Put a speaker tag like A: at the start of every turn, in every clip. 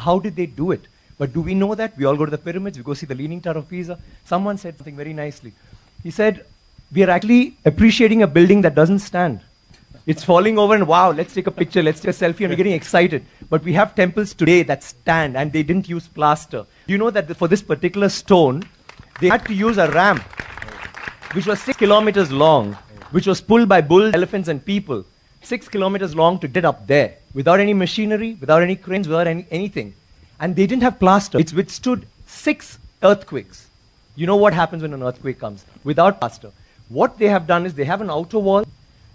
A: How did they do it? But do we know that? We all go to the pyramids, we go see the Leaning Tower of Pisa. Someone said something very nicely. He said, we are actually appreciating a building that doesn't stand. It's falling over and wow, let's take a picture, let's take a selfie, and we're getting excited. But we have temples today that stand and they didn't use plaster. You know that for this particular stone, they had to use a ramp, which was 6 kilometers long, which was pulled by bulls, elephants, and people. 6 kilometers long to get up there, without any machinery, without any cranes, without anything. And they didn't have plaster. It's withstood 6 earthquakes. You know what happens when an earthquake comes? Without plaster. What they have done is they have an outer wall.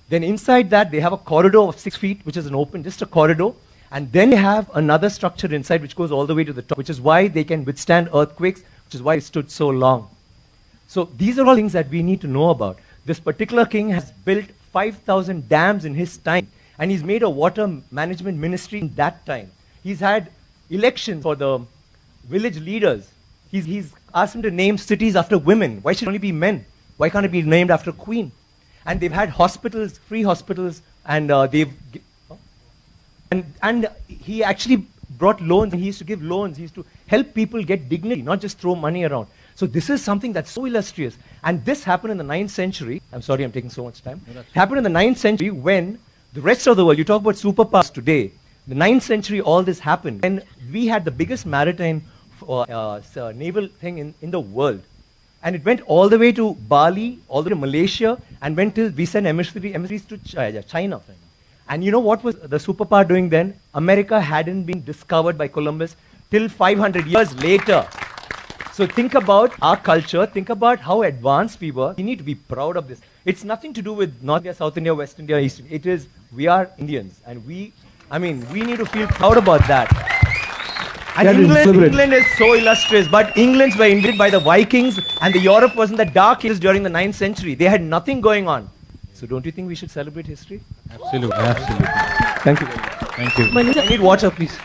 A: Then inside that, they have a corridor of 6 feet, which is an open, just a corridor. And then they have another structure inside, which goes all the way to the top, which is why they can withstand earthquakes, which is why it stood so long. So these are all things that we need to know about. This particular king has built 5,000 dams in his time. And he's made a water management ministry in that time. He's had elections for the village leaders. He's asked them to name cities after women. Why should it only be men? Why can't it be named after a queen? And they've had hospitals, free hospitals, and and he actually brought loans, and he used to give loans. He used to help people get dignity, not just throw money around. So this is something that's so illustrious. And this happened in the 9th century. I'm sorry I'm taking so much time. It happened in the 9th century when the rest of the world, you talk about superpowers today, the 9th century all this happened. And we had the biggest maritime naval thing in the world. And it went all the way to Bali, all the way to Malaysia, and went till we sent emissaries to China. And you know what was the superpower doing then? America hadn't been discovered by Columbus till 500 years later. So think about our culture, think about how advanced we were. We need to be proud of this. It's nothing to do with North India, South India, West India, East India. It is, we are Indians. And we need to feel proud about that. And England is so illustrious, but Englands were invaded by the Vikings, and the Europe was in the dark ages during the 9th century. They had nothing going on. So don't you think we should celebrate history?
B: Absolutely, absolutely.
A: Thank you.
B: Thank you.
A: I need water, please.